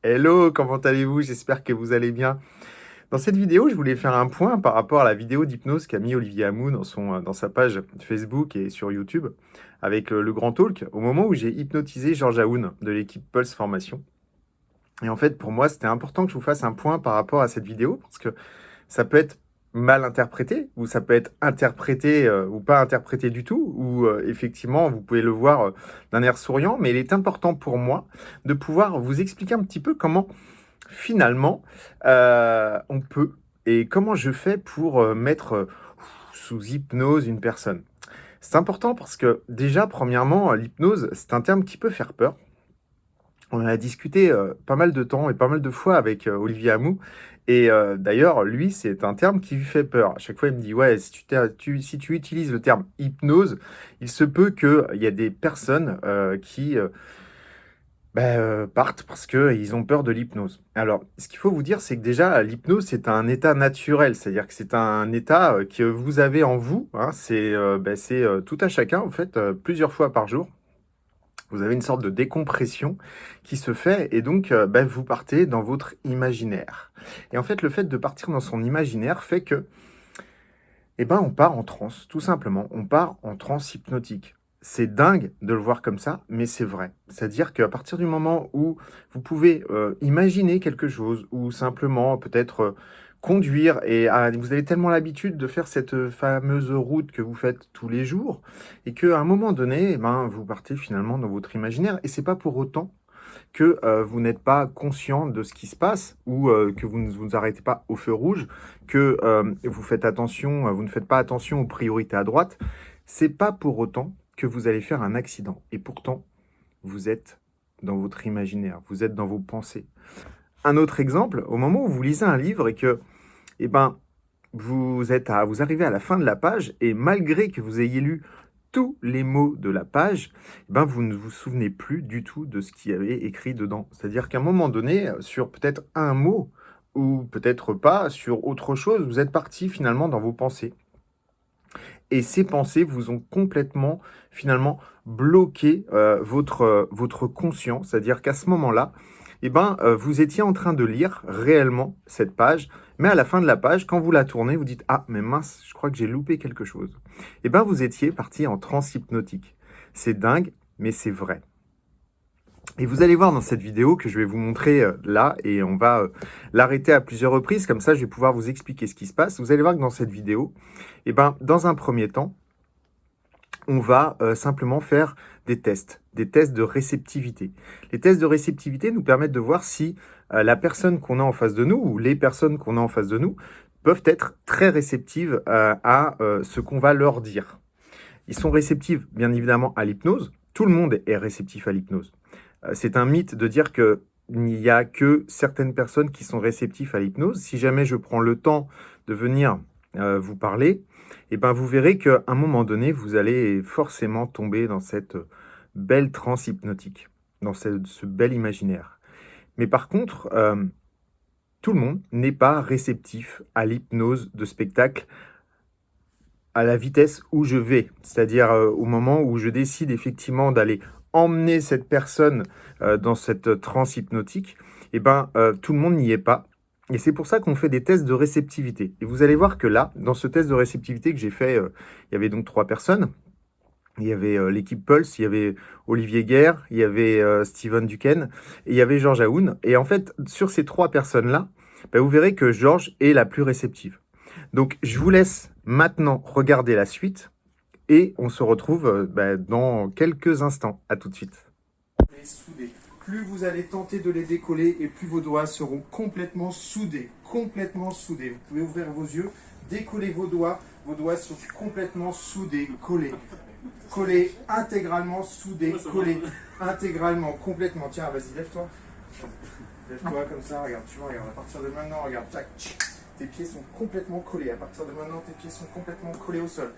Hello, comment allez-vous? J'espère que vous allez bien. Dans cette vidéo, je voulais faire un point par rapport à la vidéo d'hypnose qu'a mis Olivier Hamou dans sa page Facebook et sur YouTube avec le Grand Talk, au moment où j'ai hypnotisé Georges Aoun de l'équipe Pulse Formation. Et en fait, pour moi, c'était important que je vous fasse un point par rapport à cette vidéo parce que ça peut être mal interprété ou ça peut être interprété ou pas interprété du tout ou effectivement, vous pouvez le voir d'un air souriant, mais il est important pour moi de pouvoir vous expliquer un petit peu comment finalement, on peut et comment je fais pour, mettre, sous hypnose une personne? C'est important parce que déjà, premièrement, l'hypnose, c'est un terme qui peut faire peur. On en a discuté, pas mal de temps et pas mal de fois avec, Olivier Hamou et d'ailleurs, lui, c'est un terme qui lui fait peur. À chaque fois, il me dit: «Ouais, si tu utilises le terme hypnose, il se peut qu'il y a des personnes, qui, partent parce qu'ils ont peur de l'hypnose. Alors, ce qu'il faut vous dire, c'est que déjà, l'hypnose, c'est un état naturel, c'est-à-dire que c'est un état, que vous avez en vous, hein. C'est tout à chacun, en fait, plusieurs fois par jour. Vous avez une sorte de décompression qui se fait et donc, vous partez dans votre imaginaire et en fait, le fait de partir dans son imaginaire fait que on part en transe, tout simplement. On part en transe hypnotique. C'est dingue de le voir comme ça, mais c'est vrai. C'est-à-dire qu'à partir du moment où vous pouvez, imaginer quelque chose ou simplement peut-être, conduire et vous avez tellement l'habitude de faire cette, fameuse route que vous faites tous les jours et qu'à un moment donné, vous partez finalement dans votre imaginaire et c'est pas pour autant que, vous n'êtes pas conscient de ce qui se passe ou, que vous ne vous arrêtez pas au feu rouge, que, vous ne faites pas attention aux priorités à droite, c'est pas pour autant que vous allez faire un accident et pourtant, vous êtes dans votre imaginaire, vous êtes dans vos pensées. Un autre exemple, au moment où vous lisez un livre et que, eh ben, vous arrivez à la fin de la page et malgré que vous ayez lu tous les mots de la page, vous ne vous souvenez plus du tout de ce qu'il y avait écrit dedans. C'est-à-dire qu'à un moment donné, sur peut-être un mot ou peut-être pas, sur autre chose, vous êtes parti finalement dans vos pensées. Et ces pensées vous ont complètement, finalement, bloqué votre conscient. C'est-à-dire qu'à ce moment-là, vous étiez en train de lire réellement cette page, mais à la fin de la page, quand vous la tournez, vous dites: «Ah, mais mince, je crois que j'ai loupé quelque chose». Vous étiez parti en transe hypnotique. C'est dingue, mais c'est vrai. Et vous allez voir dans cette vidéo que je vais vous montrer là, et on va l'arrêter à plusieurs reprises, comme ça je vais pouvoir vous expliquer ce qui se passe. Vous allez voir que dans cette vidéo, dans un premier temps, on va simplement faire des tests de réceptivité. Les tests de réceptivité nous permettent de voir si la personne qu'on a en face de nous, ou les personnes qu'on a en face de nous, peuvent être très réceptives à ce qu'on va leur dire. Ils sont réceptifs, bien évidemment, à l'hypnose. Tout le monde est réceptif à l'hypnose. C'est un mythe de dire qu'il n'y a que certaines personnes qui sont réceptives à l'hypnose. Si jamais je prends le temps de venir vous parler, vous verrez qu'à un moment donné, vous allez forcément tomber dans cette belle transe hypnotique, dans ce bel imaginaire. Mais par contre, tout le monde n'est pas réceptif à l'hypnose de spectacle à la vitesse où je vais. C'est-à-dire au moment où je décide effectivement d'aller emmener cette personne dans cette transe hypnotique, tout le monde n'y est pas. Et c'est pour ça qu'on fait des tests de réceptivité. Et vous allez voir que là, dans ce test de réceptivité que j'ai fait, il y avait donc 3 personnes. Il y avait l'équipe Pulse, il y avait Olivier Guerre, il y avait Steven Duquesne et il y avait Georges Aoun. Et en fait, sur ces 3 personnes-là, vous verrez que Georges est la plus réceptive. Donc, je vous laisse maintenant regarder la suite et on se retrouve dans quelques instants. À tout de suite. Et soudés. Plus vous allez tenter de les décoller et plus vos doigts seront complètement soudés. Complètement soudés. Vous pouvez ouvrir vos yeux, décoller vos doigts sont complètement soudés, collés. Collés, intégralement soudés, collés, intégralement, complètement. Tiens, vas-y, lève-toi. Lève-toi comme ça, regarde, tu vois, regarde, à partir de maintenant, regarde, tac, tes pieds sont complètement collés. À partir de maintenant, tes pieds sont complètement collés au sol.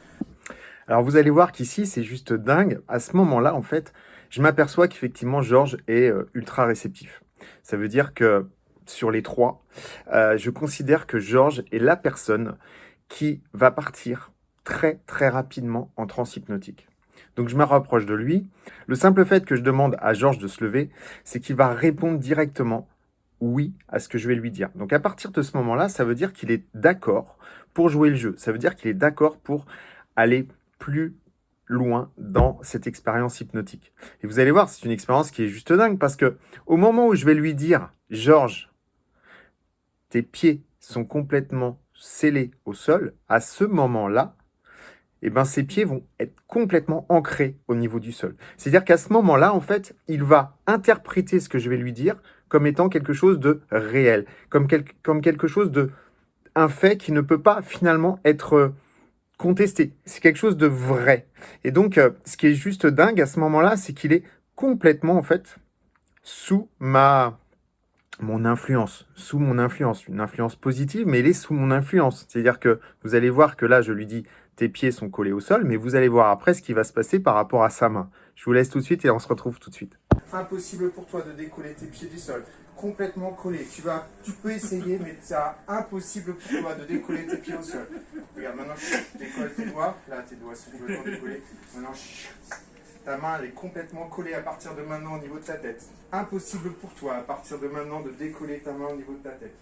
Alors vous allez voir qu'ici, c'est juste dingue. À ce moment-là, en fait, je m'aperçois qu'effectivement, Georges est ultra réceptif. Ça veut dire que sur les 3, je considère que Georges est la personne qui va partir très très rapidement en transe hypnotique. Donc je me rapproche de lui. Le simple fait que je demande à Georges de se lever, c'est qu'il va répondre directement oui à ce que je vais lui dire. Donc à partir de ce moment-là, ça veut dire qu'il est d'accord pour jouer le jeu. Ça veut dire qu'il est d'accord pour aller plus loin dans cette expérience hypnotique. Et vous allez voir, c'est une expérience qui est juste dingue parce que au moment où je vais lui dire, Georges, tes pieds sont complètement scellés au sol, à ce moment-là, eh ben, ses pieds vont être complètement ancrés au niveau du sol. C'est-à-dire qu'à ce moment-là, en fait, il va interpréter ce que je vais lui dire comme étant quelque chose de réel, comme quelque chose de un fait qui ne peut pas finalement être contesté. C'est quelque chose de vrai. Et donc, ce qui est juste dingue à ce moment-là, c'est qu'il est complètement, en fait, sous mon influence, une influence positive, mais il est sous mon influence. C'est-à-dire que vous allez voir que là, je lui dis, tes pieds sont collés au sol, mais vous allez voir après ce qui va se passer par rapport à sa main. Je vous laisse tout de suite et on se retrouve tout de suite. Impossible pour toi de décoller tes pieds du sol. Complètement collés. Tu peux essayer, mais c'est impossible pour toi de décoller tes pieds au sol. Regarde, maintenant, décolle tes doigts. Là, tes doigts sont complètement décollés. Maintenant, ta main, elle est complètement collée à partir de maintenant au niveau de ta tête. Impossible pour toi, à partir de maintenant, de décoller ta main au niveau de ta tête.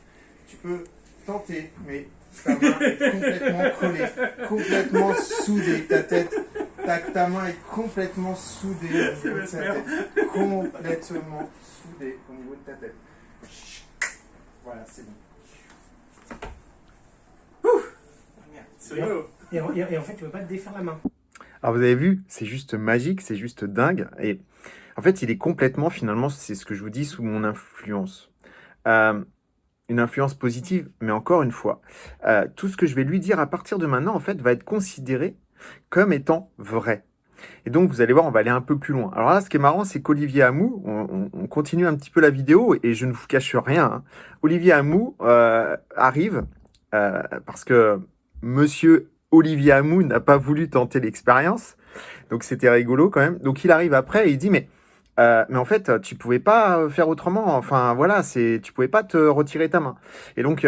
Tu peux tenter, mais ta main est complètement collée, complètement soudée. Ta main est complètement soudée au niveau de ta tête. Complètement soudée au niveau de ta tête. Voilà, c'est bon. C'est rigolo. Et en fait, tu ne peux pas te défaire la main. Alors vous avez vu, c'est juste magique, c'est juste dingue. Et en fait, il est complètement, finalement, c'est ce que je vous dis, sous mon influence. Une influence positive, mais encore une fois, tout ce que je vais lui dire à partir de maintenant, en fait, va être considéré comme étant vrai. Et donc, vous allez voir, on va aller un peu plus loin. Alors là, ce qui est marrant, c'est qu'Olivier Hamou, on continue un petit peu la vidéo, et je ne vous cache rien, hein. Olivier Hamou arrive, parce que monsieur Olivier Hamou n'a pas voulu tenter l'expérience, donc c'était rigolo quand même. Donc il arrive après et il dit, mais en fait, tu pouvais pas faire autrement, enfin voilà, tu pouvais pas te retirer ta main. Et donc,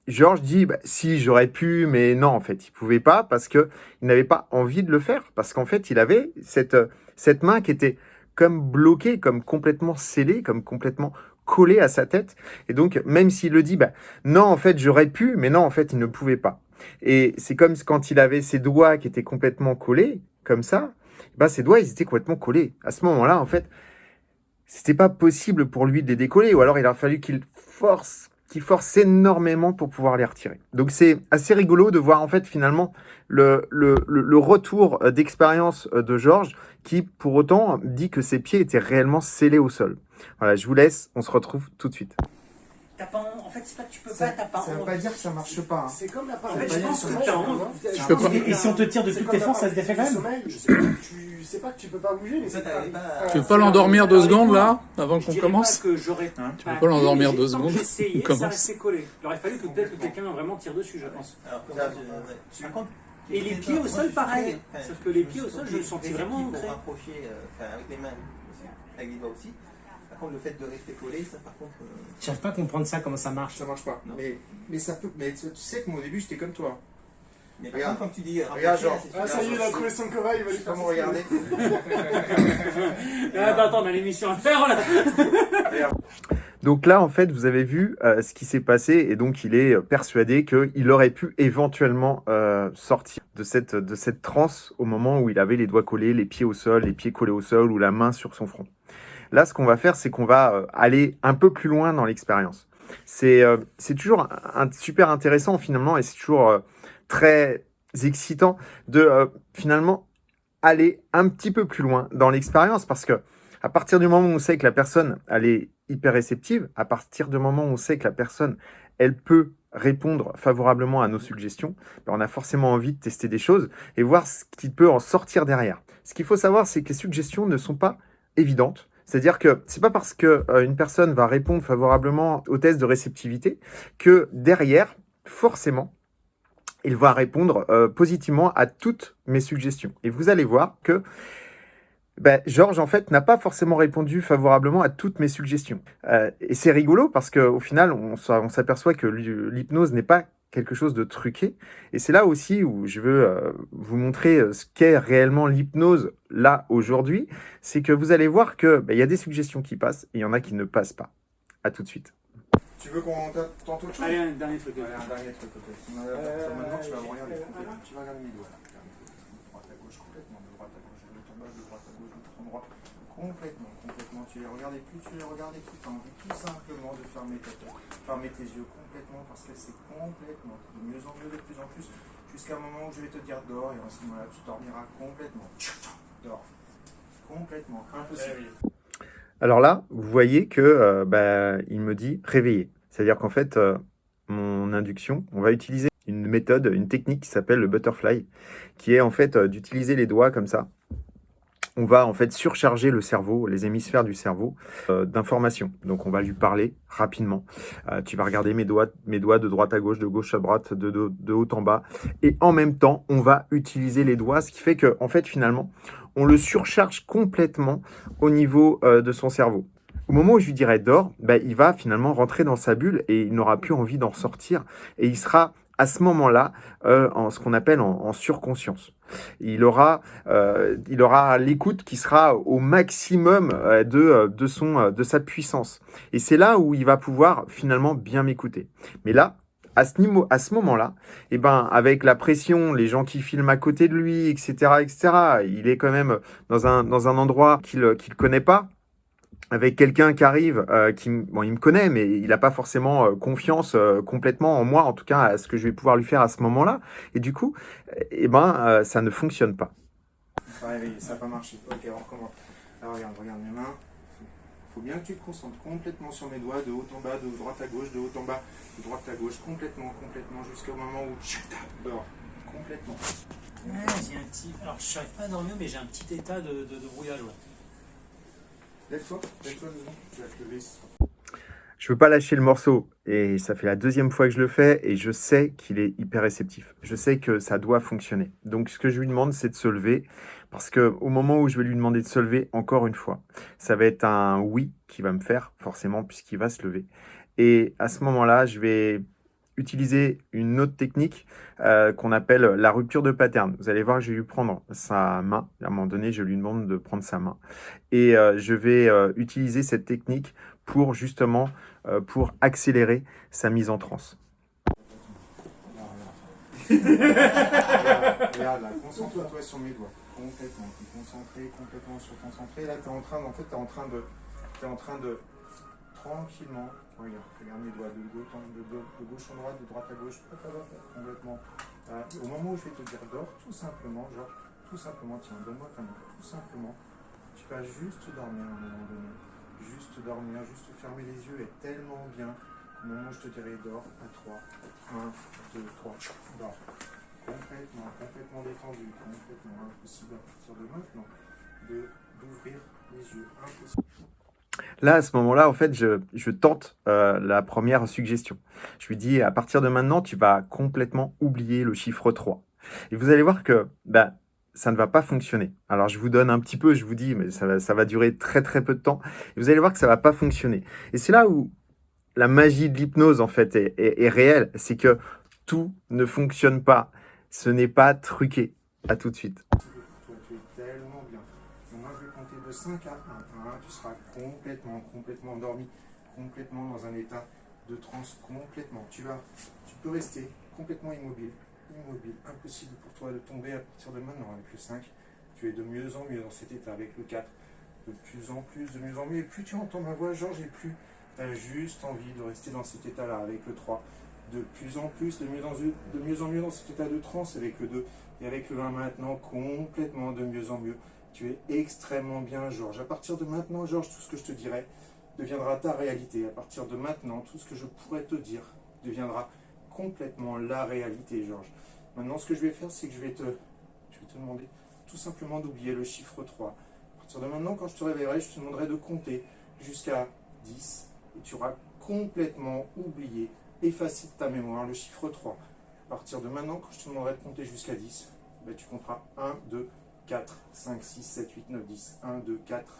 Georges dit, bah, si, j'aurais pu, mais non, en fait, il pouvait pas parce qu'il n'avait pas envie de le faire, parce qu'en fait, il avait cette main qui était comme bloquée, comme complètement scellée, comme complètement collée à sa tête. Et donc, même s'il le dit, bah, non, en fait, j'aurais pu, mais non, en fait, il ne pouvait pas. Et c'est comme quand il avait ses doigts qui étaient complètement collés, comme ça, bah, ses doigts, ils étaient complètement collés. À ce moment-là, en fait, c'était pas possible pour lui de les décoller, ou alors il a fallu qu'il force énormément pour pouvoir les retirer. Donc c'est assez rigolo de voir en fait finalement le retour d'expérience de Georges qui pour autant dit que ses pieds étaient réellement scellés au sol. Voilà, je vous laisse, on se retrouve tout de suite. T'as pas en fait, c'est pas que tu peux pas, t'as pas Ça veut pas dire que ça marche pas. Hein. C'est comme la En fait, je pense que t'as envie. peux pas. Et si on te tire de toutes tes forces, ça se défait quand même. Je sais pas, tu sais pas que tu peux pas bouger, mais Tu veux pas l'endormir 2 secondes là, avant qu'on commence? Que j'aurais Hein, tu veux pas l'endormir 2 secondes? Essayé, On ça commence. restait collé. Il aurait fallu que peut-être que quelqu'un vraiment tire dessus, je pense. Par contre, Et les pieds au sol, pareil. Sauf que les pieds au sol, je le sentais vraiment pour ancré. rapprocher, avec les mains, avec les doigts aussi. Par contre, le fait de rester collé, ça par contre. J'arrive pas à comprendre ça, comment ça marche. Ça marche pas. Non. Mais ça peut. Mais tu sais que moi au début j'étais comme toi. Mais Regarde. par contre, quand tu dis. Regarde, genre. Ah, ça y est, il a trouvé son cobaye, il va lui faire Comment son regarder. Attends, on a l'émission à faire là. Donc là, en fait, vous avez vu ce qui s'est passé et donc il est persuadé qu'il aurait pu éventuellement sortir de cette transe au moment où il avait les doigts collés, les pieds au sol, les pieds collés au sol ou la main sur son front. Là, ce qu'on va faire, c'est qu'on va aller un peu plus loin dans l'expérience. C'est toujours super intéressant finalement et c'est toujours très excitant de finalement aller un petit peu plus loin dans l'expérience parce que à partir du moment où on sait que la personne elle est hyper réceptive, à partir du moment où on sait que la personne elle peut répondre favorablement à nos suggestions, ben on a forcément envie de tester des choses et voir ce qui peut en sortir derrière. Ce qu'il faut savoir, c'est que les suggestions ne sont pas évidentes. C'est-à-dire que c'est pas parce qu'une personne va répondre favorablement au test de réceptivité que derrière, forcément, il va répondre positivement à toutes mes suggestions. Et vous allez voir que Georges, en fait, n'a pas forcément répondu favorablement à toutes mes suggestions. Et c'est rigolo parce qu'au final, on s'aperçoit que l'hypnose n'est pas quelque chose de truqué. Et c'est là aussi où je veux vous montrer ce qu'est réellement l'hypnose là, aujourd'hui. C'est que vous allez voir que y a des suggestions qui passent et il y en a qui ne passent pas. À tout de suite. Tu veux qu'on tente autre chose? Allez, un dernier truc. Allez, un dernier truc, ok. Maintenant, tu vas me regarder complètement. Tu vas regarder mes doigts là. De droite à gauche, complètement. De droite à gauche, de l'autre en bas, de droite à gauche, de l'autre en droit. Complètement, complètement. Tu les regardais plus, tu les regardais plus. Tu as envie tout simplement de fermer tes yeux complètement parce que c'est complètement de mieux en mieux, de plus en plus, jusqu'à un moment où je vais te dire dors et à ce moment-là, tu dormiras complètement. Dors. Complètement. Impossible. Alors là, vous voyez que il me dit réveiller. C'est-à-dire qu'en fait, mon induction, on va utiliser une méthode, une technique qui s'appelle le butterfly, qui est en fait d'utiliser les doigts comme ça. On va en fait surcharger le cerveau, les hémisphères du cerveau d'informations. Donc on va lui parler rapidement. Tu vas regarder mes doigts de droite à gauche à droite, de haut en bas. Et en même temps, on va utiliser les doigts, ce qui fait que en fait finalement, on le surcharge complètement au niveau de son cerveau. Au moment où je lui dirai dors, il va finalement rentrer dans sa bulle et il n'aura plus envie d'en sortir. Et il sera à ce moment-là en ce qu'on appelle en surconscience. Il aura l'écoute qui sera au maximum de sa puissance. Et c'est là où il va pouvoir finalement bien m'écouter. Mais là, à ce moment-là, avec la pression, les gens qui filment à côté de lui, etc., il est quand même dans un endroit qu'il connaît pas, avec quelqu'un qui arrive, il me connaît, mais il n'a pas forcément confiance complètement en moi, en tout cas à ce que je vais pouvoir lui faire à ce moment-là. Et du coup, ça ne fonctionne pas. Ça n'a pas marché. Ok, on recommence. Alors regarde mes mains. Il faut bien que tu te concentres complètement sur mes doigts, de haut en bas, de droite à gauche, de haut en bas, de droite à gauche, complètement, jusqu'au moment où tu dors. Complètement. Ouais, j'ai un petit. Alors, je n'arrive pas à dormir, mais j'ai un petit état de brouillage. Ouais. Lève-toi, tu vas te lever. Je veux pas lâcher le morceau et ça fait la deuxième fois que je le fais et je sais qu'il est hyper réceptif. Je sais que ça doit fonctionner. Donc ce que je lui demande, c'est de se lever parce que au moment où je vais lui demander de se lever, encore une fois, ça va être un oui qui va me faire forcément puisqu'il va se lever. Et à ce moment-là, je vais utiliser une autre technique qu'on appelle la rupture de pattern. Vous allez voir que je vais lui prendre sa main. À un moment donné, je lui demande de prendre sa main. Et je vais utiliser cette technique pour justement pour accélérer sa mise en transe. Regarde là, concentre-toi sur mes doigts. Complètement. Concentré. Là, tu es en train de tranquillement. Regarde mes doigts de gauche en droite, de droite à gauche, complètement. Au moment où je vais te dire dors, tout simplement, tiens, donne-moi ta main, tout simplement, tu vas juste dormir à un moment donné. Juste dormir, juste fermer les yeux est tellement bien. Au moment où je te dirai dors, à 3, 1, 2, 3, dors. Complètement détendu, complètement impossible à partir de maintenant d'ouvrir les yeux, impossible. Là, à ce moment-là, en fait, je tente la première suggestion. Je lui dis, à partir de maintenant, tu vas complètement oublier le chiffre 3. Et vous allez voir que ça ne va pas fonctionner. Alors, je vous donne un petit peu, je vous dis, mais ça va durer très très peu de temps. Et vous allez voir que ça ne va pas fonctionner. Et c'est là où la magie de l'hypnose, en fait, est réelle. C'est que tout ne fonctionne pas. Ce n'est pas truqué. À tout de suite. Tu es tellement bien. Moi, je vais compter de 5 à 1. Tu seras complètement endormi, complètement dans un état de transe, complètement. Tu peux rester complètement immobile, impossible pour toi de tomber à partir de maintenant. Avec le 5, tu es de mieux en mieux dans cet état. Avec le 4, de plus en plus, de mieux en mieux. Et plus tu entends ma voix, Georges, et plus tu as juste envie de rester dans cet état-là. Avec le 3, de plus en plus, de mieux en mieux dans cet état de transe. Avec le 2 et avec le 1 maintenant, complètement de mieux en mieux. Tu es extrêmement bien, Georges. À partir de maintenant, Georges, tout ce que je te dirai deviendra ta réalité. À partir de maintenant, tout ce que je pourrais te dire deviendra complètement la réalité, Georges. Maintenant, ce que je vais faire, c'est que je vais te demander tout simplement d'oublier le chiffre 3. À partir de maintenant, quand je te réveillerai, je te demanderai de compter jusqu'à 10. Et tu auras complètement oublié, effacé de ta mémoire le chiffre 3. À partir de maintenant, quand je te demanderai de compter jusqu'à 10, tu compteras 1, 2, 4, 5, 6, 7, 8, 9, 10. 1, 2, 4,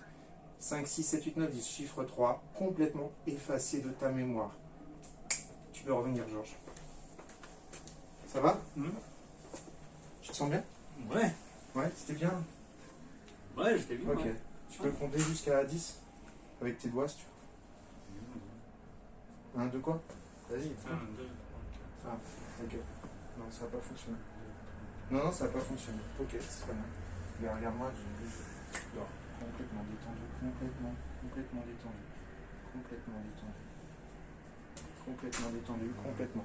5, 6, 7, 8, 9, 10. Chiffre 3, complètement effacé de ta mémoire. Tu peux revenir, Georges. Ça va? Tu te sens bien? Ouais. Ouais, c'était bien? Ouais, j'étais bien. Ok. Ouais. Tu peux compter jusqu'à 10 avec tes doigts, si tu veux. 1, Un de quoi? Vas-y. 1, 2, Ah, ok. Non, ça va pas fonctionner. Non, ça va pas fonctionner. Ok, c'est pas mal. Mais regarde-moi, je dors. Complètement détendu. Complètement détendu. Complètement.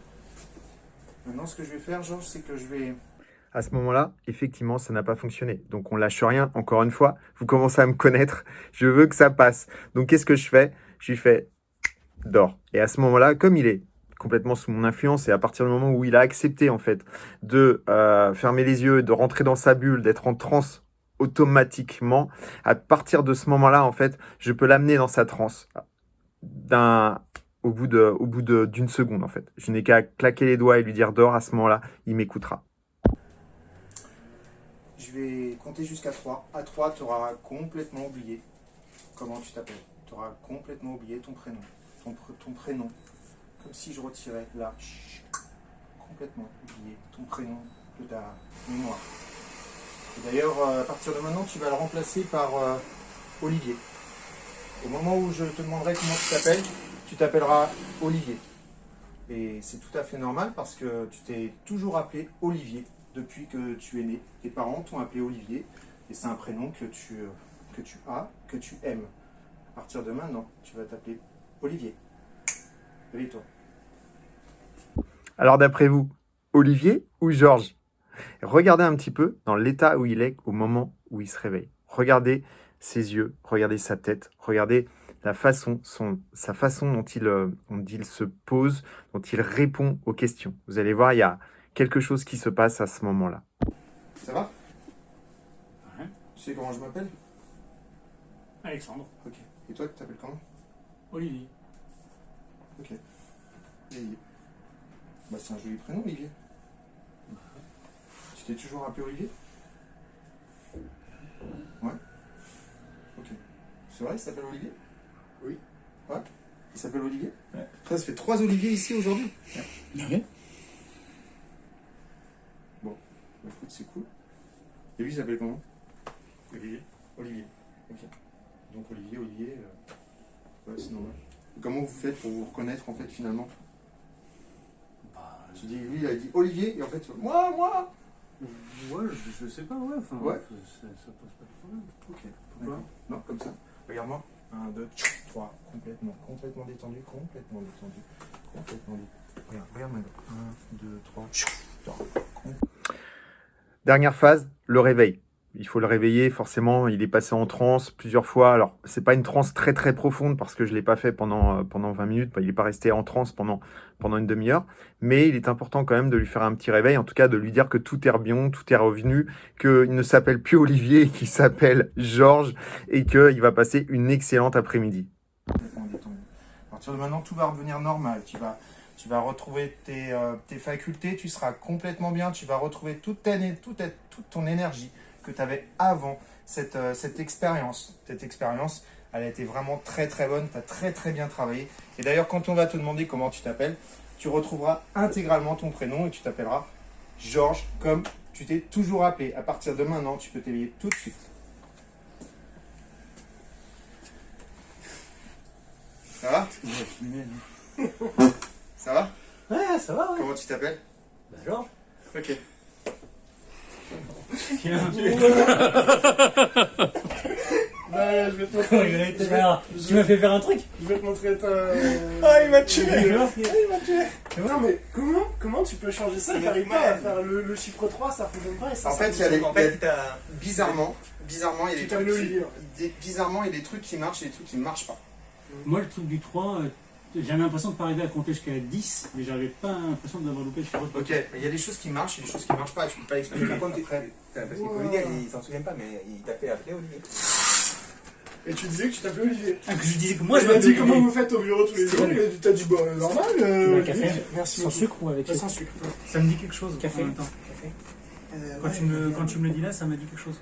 Maintenant, ce que je vais faire, Georges, c'est que je vais... À ce moment-là, effectivement, ça n'a pas fonctionné. Donc, on lâche rien. Encore une fois, vous commencez à me connaître. Je veux que ça passe. Donc, qu'est-ce que je fais? Je lui fais dors. Et à ce moment-là, comme il est complètement sous mon influence et à partir du moment où il a accepté en fait de fermer les yeux, de rentrer dans sa bulle, d'être en transe automatiquement, à partir de ce moment-là, en fait, je peux l'amener dans sa transe au bout d'une seconde en fait. Je n'ai qu'à claquer les doigts et lui dire dors. À ce moment-là, il m'écoutera. Je vais compter jusqu'à 3. À 3, tu auras complètement oublié comment tu t'appelles. Tu auras complètement oublié ton prénom. Ton prénom. Comme si je retirais là. Complètement oublié ton prénom de ta mémoire. Et d'ailleurs, à partir de maintenant, tu vas le remplacer par Olivier. Au moment où je te demanderai comment tu t'appelles, tu t'appelleras Olivier. Et c'est tout à fait normal parce que tu t'es toujours appelé Olivier depuis que tu es né. Tes parents t'ont appelé Olivier et c'est un prénom que tu as, que tu aimes. À partir de maintenant, tu vas t'appeler Olivier. Réveille-toi. Alors d'après vous, Olivier ou Georges? Regardez un petit peu dans l'état où il est au moment où il se réveille. Regardez ses yeux, regardez sa tête, regardez sa façon dont il se pose, dont il répond aux questions. Vous allez voir, il y a quelque chose qui se passe à ce moment-là. Ça va? Ouais. Tu sais comment je m'appelle? Alexandre. Ok. Et toi, tu t'appelles comment? Olivier. Ok. Olivier. Bah, c'est un joli prénom, Olivier. Tu t'es toujours appelé Olivier? Ouais. Ok. C'est vrai, il s'appelle Olivier? Oui. Ouais. Il s'appelle Olivier? Ouais. Ça fait 3 Olivier ici aujourd'hui. Ouais. Bon, bah, écoute, c'est cool. Et lui, il s'appelle comment? Olivier. Olivier. Ok. Donc Olivier, ouais, c'est normal. Et comment vous faites pour vous reconnaître en fait finalement? Bah, Tu dis, lui, il a dit Olivier, et en fait, moi! ouais, je sais pas, ouais. Enfin, Ouais. ça pose pas de problème. Ok. Pourquoi? D'accord. Non, comme ça. Regarde-moi. 1, 2, 3. Complètement détendu. Regarde, regarde maintenant. 1, 2, 3. Dernière phase, le réveil. Il faut le réveiller, forcément, il est passé en transe plusieurs fois. Alors, c'est pas une transe très très profonde parce que je ne l'ai pas fait pendant 20 minutes. Il n'est pas resté en transe pendant une demi-heure. Mais il est important quand même de lui faire un petit réveil, en tout cas de lui dire que tout est bien, tout est revenu, qu'il ne s'appelle plus Olivier, qu'il s'appelle Georges et qu'il va passer une excellente après-midi. Complètement détendu. À partir de maintenant, tout va redevenir normal. Tu vas retrouver tes facultés, tu seras complètement bien, tu vas retrouver toute ton énergie que tu avais avant cette expérience. Cette expérience, elle a été vraiment très très bonne, tu as très très bien travaillé. Et d'ailleurs, quand on va te demander comment tu t'appelles, tu retrouveras intégralement ton prénom et tu t'appelleras Georges comme tu t'es toujours appelé. À partir de maintenant, tu peux t'éveiller tout de suite. Ça va? Ça va? Ouais, ça va, ouais. Comment tu t'appelles? Bah alors. Ok. Tiens, Ouais, je vais te montrer. Alors, tu m'as fait faire un truc. Je vais te montrer ta... Ah, il m'a tué! Non mais comment tu peux changer ça? T'arrives pas à faire le chiffre 3, ça fonctionne pas et ça... En fait, bizarrement, il y a des Tu t'appelles Olivier, trucs, bizarrement, il y a des trucs qui marchent et des trucs qui ne marchent pas. Moi, le truc du 3, j'avais l'impression de pas arriver à compter jusqu'à 10, mais j'avais pas l'impression d'avoir loupé le chiffre 3. Ok, mais il y a des choses qui marchent et des choses qui ne marchent pas, je ne peux pas expliquer. Par contre, parce qu'il faut lui dire, il s'en souvient pas, mais il t'a fait appeler Olivier. Et tu disais que tu t'appelais Olivier. Ah, que je disais que moi, Je je m'as dit m'appelais comment Olivier. vous faites au bureau tous les jours, et t'as dit bon, normal. Tu veux un café? Merci Sans beaucoup. sucre ou avec sucre? Sans sucre. Ça me dit quelque chose. Café. En même temps. Quand Ouais, tu me le dis là, ça m'a dit quelque chose.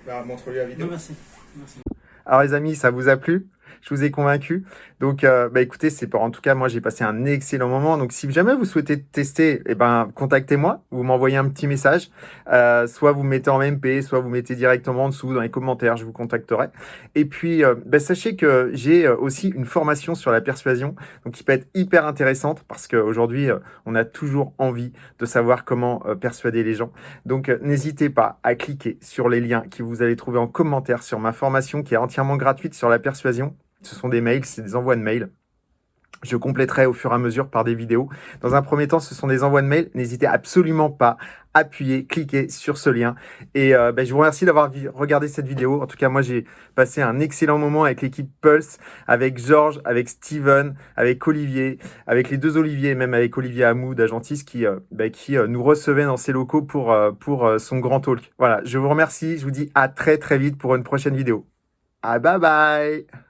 Bah, montre-lui la vidéo. Non, merci. Merci. Alors les amis, ça vous a plu? Je vous ai convaincu. Donc, écoutez, en tout cas, moi, j'ai passé un excellent moment. Donc, si jamais vous souhaitez tester, contactez-moi. Vous m'envoyez un petit message. Soit vous me mettez en MP, soit vous mettez directement en dessous dans les commentaires. Je vous contacterai. Et puis, sachez que j'ai aussi une formation sur la persuasion, donc qui peut être hyper intéressante parce qu'aujourd'hui, on a toujours envie de savoir comment persuader les gens. Donc, n'hésitez pas à cliquer sur les liens que vous allez trouver en commentaire sur ma formation qui est entièrement gratuite sur la persuasion. Ce sont des mails, c'est des envois de mails. Je compléterai au fur et à mesure par des vidéos. Dans un premier temps, ce sont des envois de mails. N'hésitez absolument pas à appuyer, cliquer sur ce lien. Et je vous remercie d'avoir regardé cette vidéo. En tout cas, moi, j'ai passé un excellent moment avec l'équipe Pulse, avec Georges, avec Steven, avec Olivier, avec les deux Olivier, et même avec Olivier Hamou d'Agentis qui nous recevait dans ses locaux pour son grand talk. Voilà, je vous remercie. Je vous dis à très très vite pour une prochaine vidéo. Ah, bye bye!